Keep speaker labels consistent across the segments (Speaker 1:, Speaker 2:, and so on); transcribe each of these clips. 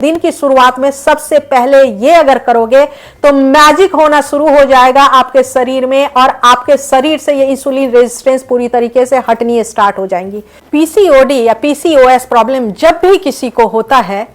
Speaker 1: दिन की शुरुआत में सबसे पहले ये अगर करोगे तो मैजिक होना शुरू हो जाएगा आपके शरीर में और आपके शरीर से ये इंसुलिन रेजिस्टेंस पूरी तरीके से हटनी स्टार्ट हो जाएंगी। पीसीओडी या पीसीओएस प्रॉब्लम जब भी किसी को होता है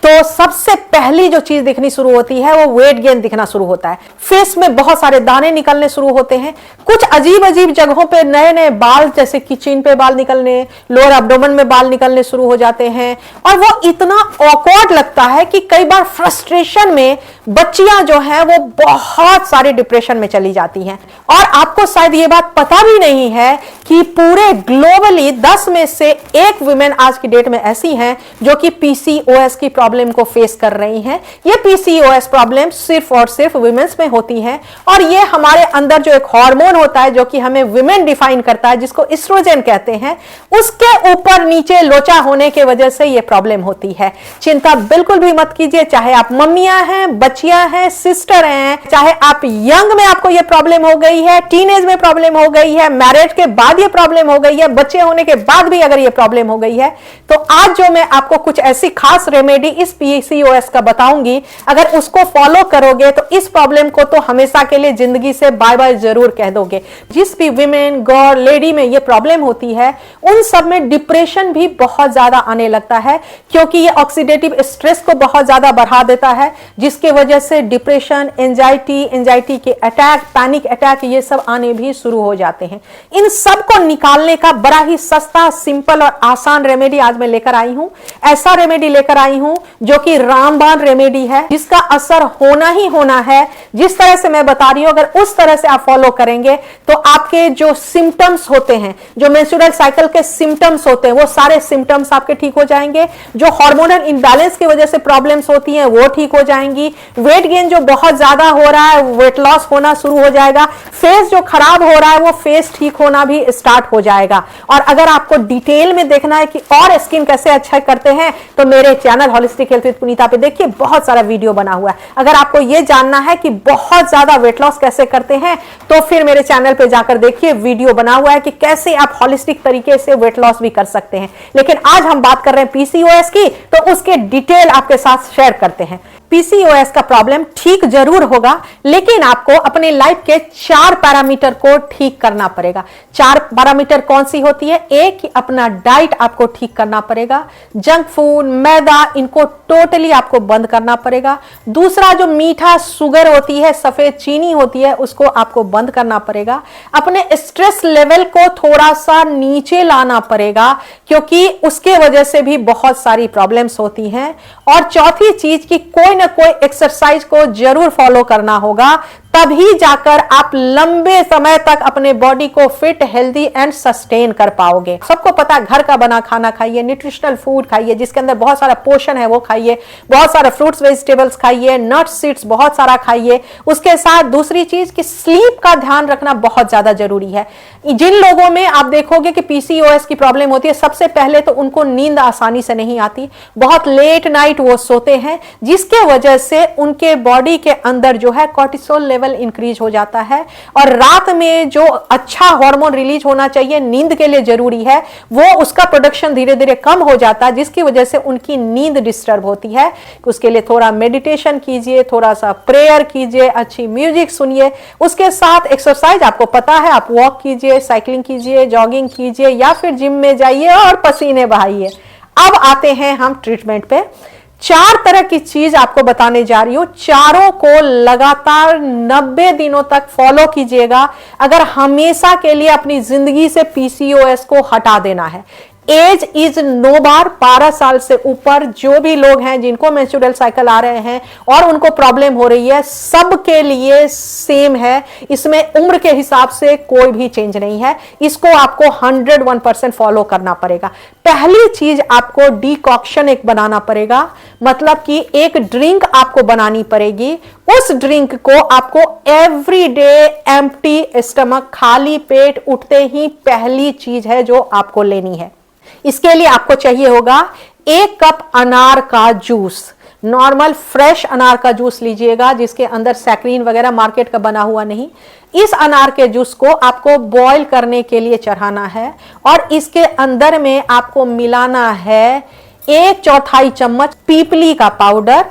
Speaker 1: तो सबसे पहली जो चीज दिखनी शुरू होती है वो वेट गेन दिखना शुरू होता है। फेस में बहुत सारे दाने निकलने शुरू होते हैं, कुछ अजीब अजीब जगहों पे नए नए बाल, जैसे कि चिन पे बाल निकलने, लोअर एब्डोमेन में बाल निकलने शुरू हो जाते हैं और वो इतना ऑकवर्ड लगता है कि कई बार फ्रस्ट्रेशन में बच्चियां जो हैं वो बहुत सारे डिप्रेशन में चली जाती हैं। और आपको शायद ये बात पता भी नहीं है कि पूरे ग्लोबली 10 में से 1 वुमेन आज की डेट में ऐसी हैं जो कि पीसीओएस की प्रॉब्लम को फेस कर रही हैं। ये पीसीओएस प्रॉब्लम सिर्फ और सिर्फ वुमेन्स में होती है और ये हमारे अंदर जो एक हार्मोन होता है जो कि हमें वुमेन डिफाइन करता है, जिसको एस्ट्रोजन कहते हैं, उसके ऊपर नीचे लोचा होने की वजह से ये प्रॉब्लम होती है। चिंता बिल्कुल भी मत कीजिए, चाहे आप मम्मियां हैं, बच्चियां हैं, सिस्टर हैं, चाहे आप यंग में आपको ये प्रॉब्लम हो गई है, टीनेज में प्रॉब्लम हो गई है, मैरिज के बाद ये प्रॉब्लम हो गई है, बच्चे होने के बाद भी अगर ये प्रॉब्लम हो गई है, तो आज जो मैं आपको कुछ ऐसी खास रेमेडी इस पीसीओएस का बताऊंगी, अगर उसको फॉलो करोगे तो इस प्रॉब्लम को तो हमेशा के लिए जिंदगी से बाय बाय जरूर कह दोगे। जिस भी विमेन, गर्ल, लेडी में ये प्रॉब्लम होती है उन सब में डिप्रेशन भी बहुत ज्यादा आने लगता है, क्योंकि ये ऑक्सीडेटिव स्ट्रेस को बहुत ज्यादा बढ़ा देता है, जिसके वजह से डिप्रेशन, एंजाइटी के अटैक, पैनिक अटैक ये सब आने भी शुरू हो जाते हैं। इन सब को निकालने का बड़ा ही सस्ता, सिंपल और आसान रेमेडी आज मैं लेकर आई हूं। ऐसा रेमेडी लेकर आई हूं जो कि रामबाण रेमेडी है, जिसका असर होना ही होना है। जिस तरह से मैं बता रही हूं अगर उस तरह से आप फॉलो करेंगे तो आपके जो सिम्टम्स होते हैं, जो मेंस्ट्रुअल साइकिल के सिम्टम्स होते हैं, वो सारे सिम्टम्स आपके ठीक हो जाएंगे। जो हार्मोनल इंबैलेंस की वजह से प्रॉब्लम्स होती हैं वो ठीक हो जाएंगी। वेट गेन जो बहुत ज्यादा हो रहा है, वेट लॉस होना शुरू हो जाएगा। फेस जो खराब हो रहा है वो फेस ठीक होना भी स्टार्ट हो जाएगा। और अगर आपको डिटेल में देखना है कि और स्किन कैसे अच्छा करते हैं तो मेरे चैनल होलिस्टिक हेल्थ विद पुनीता पे देखिए, बहुत सारा वीडियो बना हुआ है। अगर आपको यह जानना है कि बहुत ज्यादा वेट लॉस कैसे करते हैं तो फिर मेरे चैनल पे जाकर देखिए, वीडियो बना हुआ है कि कैसे आप होलिस्टिक तरीके से वेट लॉस भी कर सकते हैं। लेकिन आज हम बात कर रहे हैं पीसीओएस की, तो उसके डिटेल आपके साथ शेयर करते हैं। पीसीओएस का प्रॉब्लम ठीक जरूर होगा, लेकिन आपको अपने लाइफ के 4 पैरामीटर को ठीक करना पड़ेगा। 4 पैरामीटर कौन सी होती है? एक, अपना डाइट आपको ठीक करना पड़ेगा। जंक फूड, मैदा, इनको टोटली आपको बंद करना पड़ेगा। दूसरा, जो मीठा शुगर होती है, सफेद चीनी होती है, उसको आपको बंद करना पड़ेगा। अपने स्ट्रेस लेवल को थोड़ा सा नीचे लाना पड़ेगा, क्योंकि उसके वजह से भी बहुत सारी प्रॉब्लम्स होती हैं। और चौथी चीज की कोई ना कोई एक्सरसाइज को जरूर फॉलो करना होगा, तभी जाकर आप लंबे समय तक अपने बॉडी को फिट, हेल्दी एंड सस्टेन कर पाओगे। सबको पता है घर का बना खाना खाइए, न्यूट्रिशनल फूड खाइए जिसके अंदर बहुत सारा पोषण है वो खाइए, बहुत सारा फ्रूट्स वेजिटेबल्स खाइए, नट्स सीड्स बहुत सारा खाइए। उसके साथ दूसरी चीज कि स्लीप का ध्यान रखना बहुत ज्यादा जरूरी है। जिन लोगों में आप देखोगे कि पीसीओएस की प्रॉब्लम होती है, सबसे पहले तो उनको नींद आसानी से नहीं आती, बहुत लेट नाइट वो सोते हैं, जिसके वजह से उनके बॉडी के अंदर जो है कॉर्टिसोल लेवल इंक्रीज हो जाता है और रात में जो अच्छा हार्मोन रिलीज होना चाहिए, नींद के लिए जरूरी है, वो उसका प्रोडक्शन धीरे धीरे कम हो जाता है, जिसकी वजह से उनकी नींद डिस्टर्ब होती है। उसके लिए थोड़ा मेडिटेशन कीजिए, थोड़ा सा प्रेयर कीजिए, अच्छी म्यूजिक सुनिए। उसके साथ एक्सरसाइज आपको पता है, आप वॉक कीजिए, साइकिलिंग कीजिए, जॉगिंग कीजिए या फिर जिम में जाइए और पसीने बहाइए। अब आते हैं हम ट्रीटमेंट पे। 4 तरह की चीज आपको बताने जा रही हूं, चारों को लगातार 90 दिनों तक फॉलो कीजिएगा अगर हमेशा के लिए अपनी जिंदगी से पीसीओएस को हटा देना है। एज इज नो बार, 12 साल से ऊपर जो भी लोग हैं जिनको मेंस्ट्रुअल साइकिल आ रहे हैं और उनको प्रॉब्लम हो रही है, सबके लिए सेम है। इसमें उम्र के हिसाब से कोई भी चेंज नहीं है। इसको आपको 101% फॉलो करना पड़ेगा। पहली चीज, आपको डिकॉक्शन एक बनाना पड़ेगा, मतलब कि एक ड्रिंक आपको बनानी पड़ेगी। उस ड्रिंक को आपको एवरीडे एम्प्टी स्टमक, खाली पेट उठते ही पहली चीज है जो आपको लेनी है। इसके लिए आपको चाहिए होगा 1 कप अनार का जूस। नॉर्मल फ्रेश अनार का जूस लीजिएगा, जिसके अंदर सैक्रीन वगैरह मार्केट का बना हुआ नहीं। इस अनार के जूस को आपको बॉईल करने के लिए चढ़ाना है और इसके अंदर में आपको मिलाना है 1/4 चम्मच पीपली का पाउडर,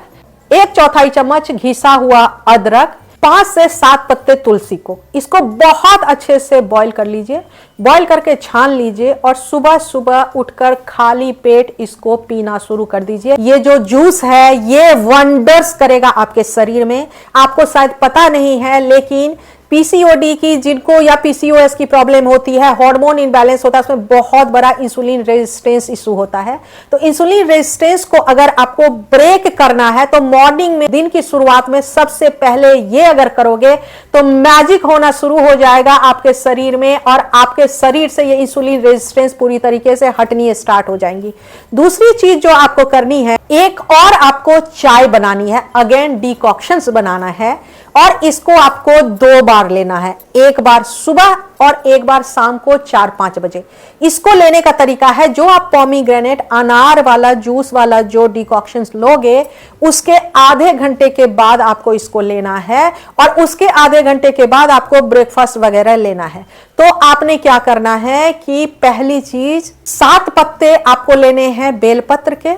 Speaker 1: 1/4 चम्मच घिसा हुआ अदरक, 5 से 7 पत्ते तुलसी को, इसको बहुत अच्छे से बॉईल कर लीजिए। बॉईल करके छान लीजिए और सुबह सुबह उठकर खाली पेट इसको पीना शुरू कर दीजिए। ये जो जूस है ये वंडर्स करेगा आपके शरीर में। आपको शायद पता नहीं है, लेकिन पीसीओडी की जिनको या पीसीओएस की प्रॉब्लम होती है, हार्मोन इनबैलेंस होता है, उसमें बहुत बड़ा इंसुलिन रेजिस्टेंस इशू होता है। तो इंसुलिन रेजिस्टेंस को अगर आपको ब्रेक करना है तो मॉर्निंग में, दिन की शुरुआत में सबसे पहले ये अगर करोगे तो मैजिक होना शुरू हो जाएगा आपके शरीर में और आपके शरीर से ये इंसुलिन रेजिस्टेंस पूरी तरीके से हटनी स्टार्ट हो जाएंगी। दूसरी चीज जो आपको करनी है, एक और आपको चाय बनानी है, अगेन डिकॉक्शंस बनाना है और इसको आपको 2 बार लेना है, एक बार सुबह और एक बार शाम को 4-5 बजे। इसको लेने का तरीका है, जो आप पोमीग्रेनेट अनार वाला जूस वाला जो डिकॉक्शंस लोगे उसके आधे घंटे के बाद आपको इसको लेना है और उसके आधे घंटे के बाद आपको ब्रेकफास्ट वगैरह लेना है। तो आपने क्या करना है कि पहली चीज 7 पत्ते आपको लेने हैं बेलपत्र के,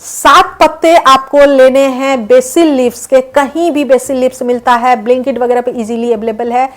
Speaker 1: 7 पत्ते आपको लेने हैं बेसिल लीव्स के, कहीं भी बेसिल लीव्स मिलता है, ब्लिंकिट वगैरह पे इजीली अवेलेबल है,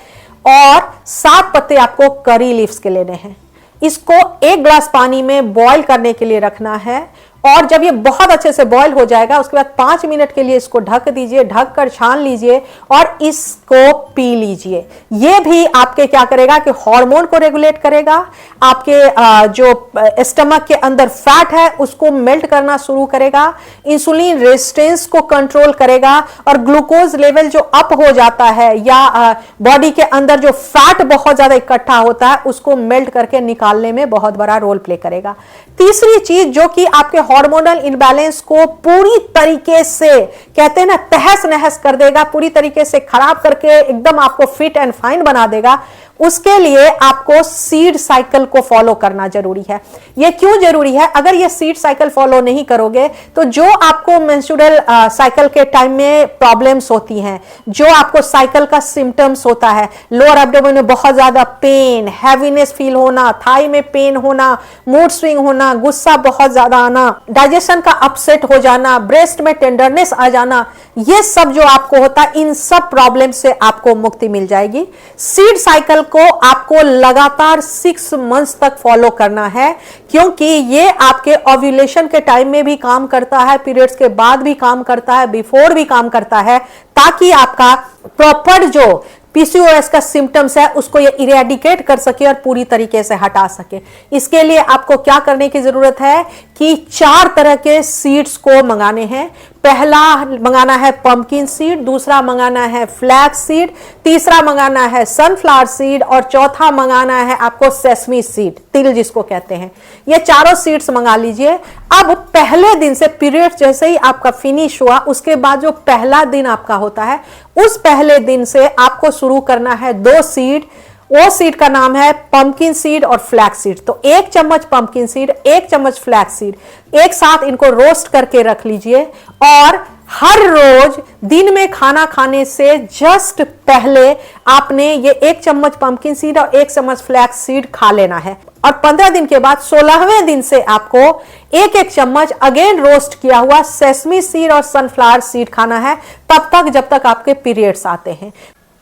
Speaker 1: और 7 पत्ते आपको करी लीव्स के लेने हैं। इसको 1 ग्लास पानी में बॉईल करने के लिए रखना है और जब ये बहुत अच्छे से बॉईल हो जाएगा उसके बाद 5 मिनट के लिए इसको ढक दीजिए, ढक कर छान लीजिए और इसको पी लीजिए। ये भी आपके क्या करेगा कि हार्मोन को रेगुलेट करेगा, आपके जो स्टमक के अंदर फैट है उसको मेल्ट करना शुरू करेगा, इंसुलिन रेजिस्टेंस को कंट्रोल करेगा और ग्लूकोज लेवल जो अप हो जाता है या बॉडी के अंदर जो फैट बहुत ज्यादा इकट्ठा होता है उसको मेल्ट करके निकालने में बहुत बड़ा रोल प्ले करेगा। तीसरी चीज जो कि आपके हार्मोनल इनबैलेंस को पूरी तरीके से कहते हैं ना तहस नहस कर देगा, पूरी तरीके से खराब करके एकदम आपको फिट एंड फाइन बना देगा, उसके लिए आपको सीड साइकिल को फॉलो करना जरूरी है। यह क्यों जरूरी है? अगर ये सीड साइकिल फॉलो नहीं करोगे तो जो आपको मेंस्ट्रुअल साइकिल के टाइम में प्रॉब्लम्स होती हैं, जो आपको साइकिल का सिम्टम्स होता है, लोअर एब्डोमेन में बहुत ज्यादा पेन, हैवीनेस फील होना, थाई में पेन होना, मूड स्विंग होना, गुस्सा बहुत ज्यादा आना, डाइजेशन का अपसेट हो जाना, ब्रेस्ट में टेंडरनेस आ जाना, ये सब जो आपको होता है, इन सब प्रॉब्लम से आपको मुक्ति मिल जाएगी। सीड साइकिल को आपको लगातार 6 मंथ्स तक फॉलो करना है, क्योंकि ये आपके ओव्यूलेशन के टाइम में भी काम करता है, पीरियड्स के बाद भी काम करता है, बिफोर भी काम करता है, ताकि आपका प्रॉपर जो पीसीओएस का सिम्टम्स है उसको ये इरेडिकेट कर सके और पूरी तरीके से हटा सके। इसके लिए आपको क्या करने की जरूरत है कि 4 तरह के सीड्स को मंगाने हैं। पहला मंगाना है पंपकिन सीड, दूसरा मंगाना है फ्लैक्स सीड, तीसरा मंगाना है सनफ्लावर सीड और चौथा मंगाना है आपको सेसमी सीड, तिल जिसको कहते हैं। ये चारों सीड्स मंगा लीजिए। अब पहले दिन से पीरियड जैसे ही आपका फिनिश हुआ उसके बाद जो पहला दिन आपका होता है उस पहले दिन से आपको शुरू करना है 2 सीड। वो सीड का नाम है पंपकिन सीड और फ्लैक्स सीड। तो 1 चम्मच पंपकिन सीड, 1 चम्मच फ्लैक्स सीड, एक साथ इनको रोस्ट करके रख लीजिए और हर रोज दिन में खाना खाने से जस्ट पहले आपने ये 1 चम्मच पंपकिन सीड और 1 चम्मच फ्लैक्स सीड खा लेना है और 15 दिन के बाद 16वें दिन से आपको 1-1 चम्मच अगेन रोस्ट किया हुआ सेसमी सीड और सनफ्लावर सीड खाना है, तब तक जब तक आपके पीरियड्स आते हैं।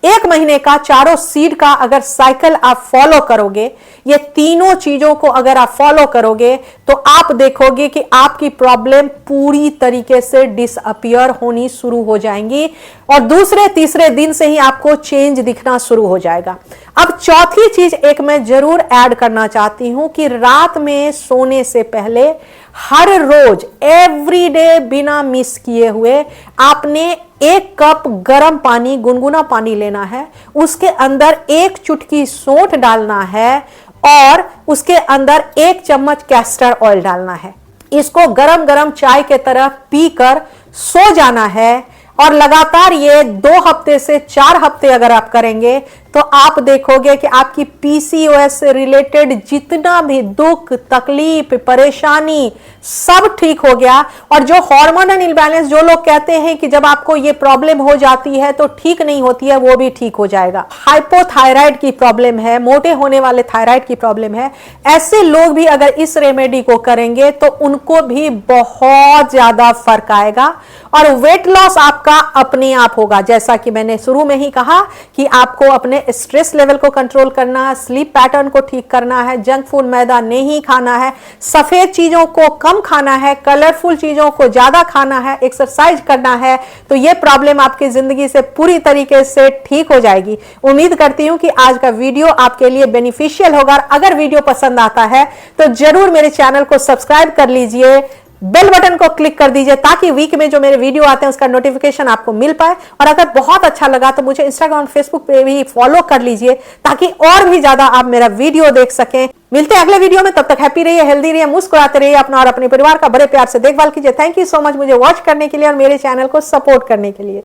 Speaker 1: 1 महीने का चारों सीड का अगर साइकिल आप फॉलो करोगे, ये तीनों चीजों को अगर आप फॉलो करोगे तो आप देखोगे कि आपकी प्रॉब्लम पूरी तरीके से डिसअपियर होनी शुरू हो जाएंगी और दूसरे तीसरे दिन से ही आपको चेंज दिखना शुरू हो जाएगा। अब चौथी चीज एक मैं जरूर ऐड करना चाहती हूं कि रात में सोने से पहले हर रोज एवरीडे बिना मिस किए हुए आपने 1 कप गर्म पानी, गुनगुना पानी लेना है, उसके अंदर 1 चुटकी सौंठ डालना है और उसके अंदर 1 चम्मच कैस्टर ऑयल डालना है। इसको गरम गरम चाय के तरह पीकर सो जाना है और लगातार ये 2 हफ्ते से 4 हफ्ते अगर आप करेंगे तो आप देखोगे कि आपकी पीसीओएस से रिलेटेड जितना भी दुख, तकलीफ, परेशानी सब ठीक हो गया। और जो हार्मोनल इम्बैलेंस, जो लोग कहते हैं कि जब आपको ये प्रॉब्लम हो जाती है तो ठीक नहीं होती है, वो भी ठीक हो जाएगा। हाइपोथायराइड की प्रॉब्लम है, मोटे होने वाले थायराइड की प्रॉब्लम है, ऐसे लोग भी अगर इस रेमेडी को करेंगे तो उनको भी बहुत ज्यादा फर्क आएगा और वेट लॉस आपका अपने आप होगा। जैसा कि मैंने शुरू में ही कहा कि आपको अपने स्ट्रेस लेवल को कंट्रोल करना है, स्लीप पैटर्न को ठीक करना है, जंक फूड, मैदा नहीं खाना है, सफेद चीजों को कम खाना है, कलरफुल चीजों को ज्यादा खाना है, एक्सरसाइज करना है, तो यह प्रॉब्लम आपकी जिंदगी से पूरी तरीके से ठीक हो जाएगी। उम्मीद करती हूं कि आज का वीडियो आपके लिए बेनिफिशियल होगा। अगर वीडियो पसंद आता है तो जरूर मेरे चैनल को सब्सक्राइब कर लीजिए, बेल बटन को क्लिक कर दीजिए ताकि वीक में जो मेरे वीडियो आते हैं उसका नोटिफिकेशन आपको मिल पाए। और अगर बहुत अच्छा लगा तो मुझे इंस्टाग्राम, फेसबुक पे भी फॉलो कर लीजिए ताकि और भी ज्यादा आप मेरा वीडियो देख सकें। मिलते हैं अगले वीडियो में, तब तक हैप्पी रहिए, हेल्दी रहिए, मुस्कुराते रहिए, अपना और अपने परिवार का बड़े प्यार से देखभाल कीजिए। थैंक यू सो मच मुझे वॉच करने के लिए और मेरे चैनल को सपोर्ट करने के लिए।